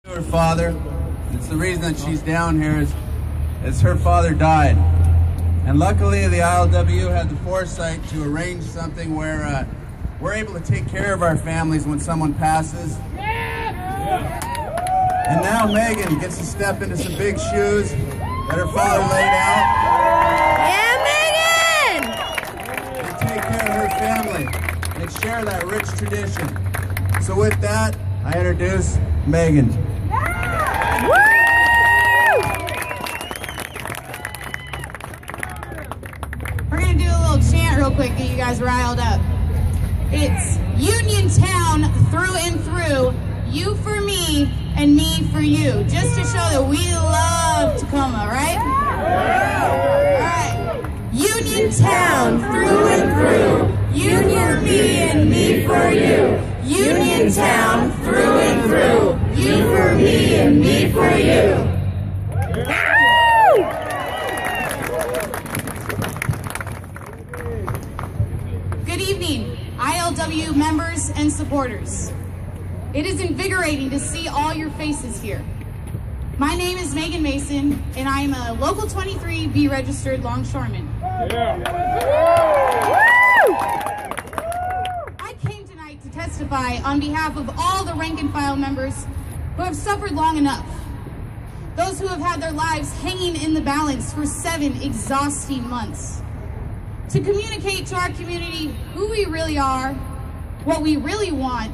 Her father. It's the reason that she's down here is her father died. And luckily the ILWU had the foresight to arrange something where we're able to take care of our families when someone passes. And now Meghan gets to step into some big shoes that her father laid out. Yeah, Meghan! And take care of her family and share that rich tradition. So with that, I introduce Meghan. We're going to do a little chant real quick, get you guys riled up. It's Uniontown through and through, you for me and me for you, just to show that we love Tacoma, right? All right. Uniontown through and through, you for me and me for you. Uniontown through and through, you for me and me for you. Good evening, ILWU members and supporters. It is invigorating to see all your faces here. My name is Meghan Mason, and I am a Local 23B registered longshoreman. I came tonight to testify on behalf of all the rank and file members who have suffered long enough. Those who have had their lives hanging in the balance for 7 exhausting months. To communicate to our community who we really are, what we really want,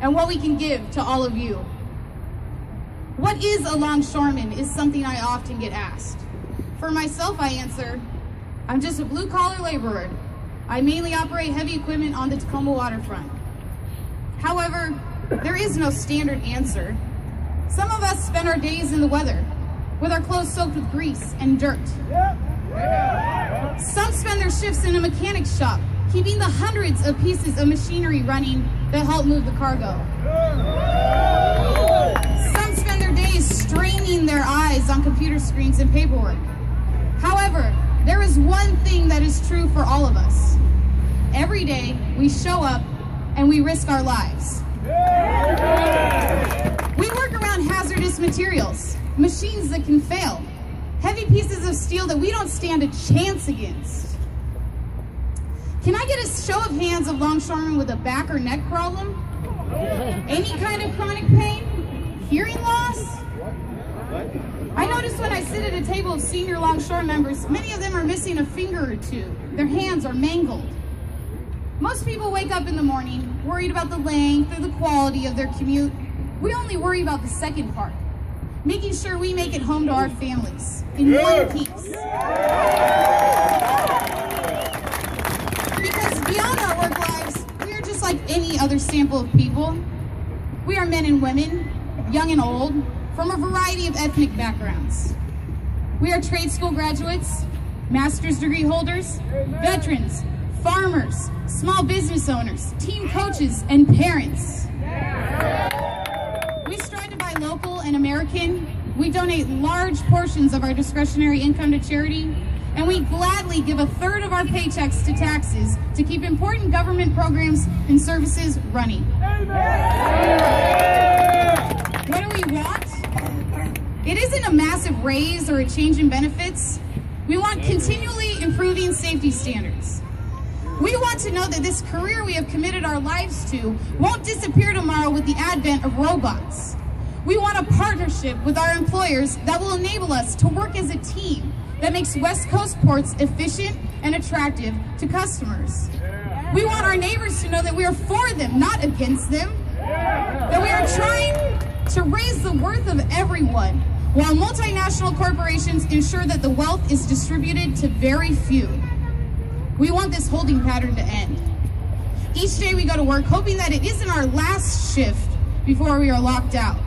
and what we can give to all of you. What is a longshoreman is something I often get asked. For myself, I answer, I'm just a blue-collar laborer. I mainly operate heavy equipment on the Tacoma waterfront. However, there is no standard answer. Some of us spend our days in the weather, with our clothes soaked with grease and dirt. Some spend their shifts in a mechanic shop, keeping the hundreds of pieces of machinery running that help move the cargo. Some spend their days straining their eyes on computer screens and paperwork. However, there is one thing that is true for all of us. Every day, we show up and we risk our lives. We work around hazardous materials, machines that can fail, heavy pieces of steel that we don't stand a chance against. Can I get a show of hands of longshoremen with a back or neck problem? Any kind of chronic pain? Hearing loss? I notice when I sit at a table of senior longshore members, many of them are missing a finger or two. Their hands are mangled. Most people wake up in the morning worried about the length or the quality of their commute. We only worry about the second part, making sure we make it home to our families in one piece. Because beyond our work lives, we are just like any other sample of people. We are men and women, young and old, from a variety of ethnic backgrounds. We are trade school graduates, master's degree holders, veterans, farmers, small business owners, team coaches, and parents. We strive to buy local and American. We donate large portions of our discretionary income to charity, and we gladly give a third of our paychecks to taxes to keep important government programs and services running. What do we want? It isn't a massive raise or a change in benefits. We want continually improving safety standards. We want to know that this career we have committed our lives to won't disappear tomorrow with the advent of robots. We want a partnership with our employers that will enable us to work as a team that makes West Coast ports efficient and attractive to customers. We want our neighbors to know that we are for them, not against them. That we are trying to raise the worth of everyone, while multinational corporations ensure that the wealth is distributed to very few. We want this holding pattern to end. Each day we go to work hoping that it isn't our last shift before we are locked out.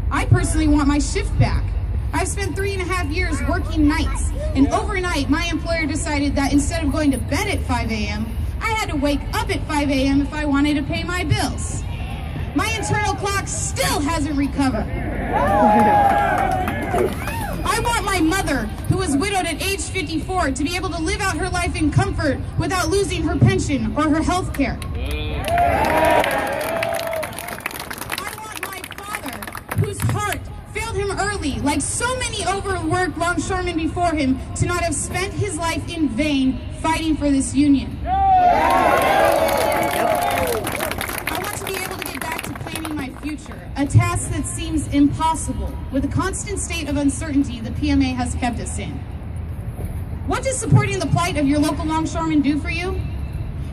I personally want my shift back. I've spent 3.5 years working nights, and overnight my employer decided that instead of going to bed at 5 a.m., I had to wake up at 5 a.m. if I wanted to pay my bills. My internal clock still hasn't recovered. I want my mother, who was widowed at age 54, to be able to live out her life in comfort without losing her pension or her health care. I want my father, whose heart failed him early, like so many overworked longshoremen before him, to not have spent his life in vain fighting for this union. I want to be able to get back to planning my future, a task that seems impossible with the constant state of uncertainty the PMA has kept us in. What does supporting the plight of your local longshoremen do for you?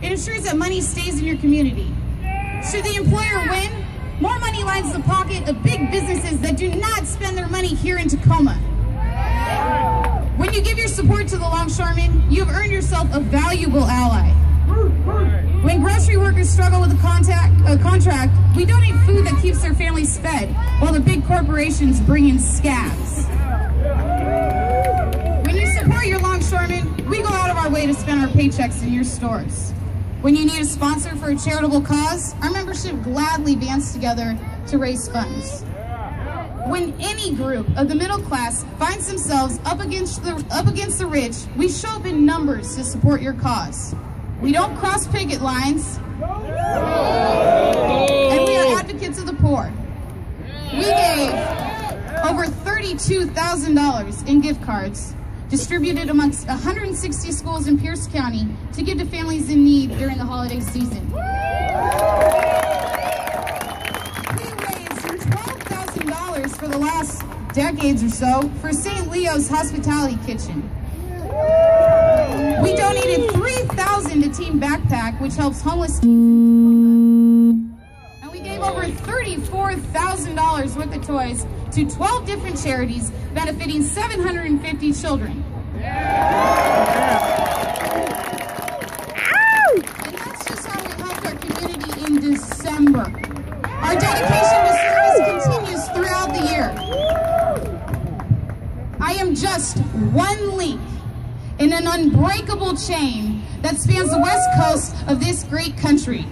It ensures that money stays in your community. Should the employer win, more money lines the pocket of big businesses that do not spend their money here in Tacoma. When you give your support to the longshoremen, you have earned yourself a valuable ally. When grocery workers struggle with a contract, we donate food that keeps their families fed, while the big corporations bring in scabs. When you support your longshoremen, we go out of our way to spend our paychecks in your stores. When you need a sponsor for a charitable cause, our membership gladly bands together to raise funds. When any group of the middle class finds themselves up against the rich, we show up in numbers to support your cause. We don't cross picket lines, and we are advocates of the poor. We gave over $32,000 in gift cards distributed amongst 160 schools in Pierce County to give to families in need during the holiday season. We raised $12,000 for the last decades or so for St. Leo's Hospitality Kitchen. We donated $3,000 to Team Backpack, which helps homeless teens. And we gave over $34,000 worth of toys to 12 different charities benefiting 750 children. And that's just how we helped our community in December. Our dedication to service continues throughout the year. I am just one link in an unbreakable chain that spans the west coast of this great country.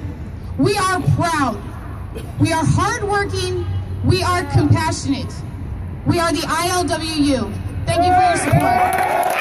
We are proud. We are hardworking. We are compassionate. We are the ILWU. Thank you for your support.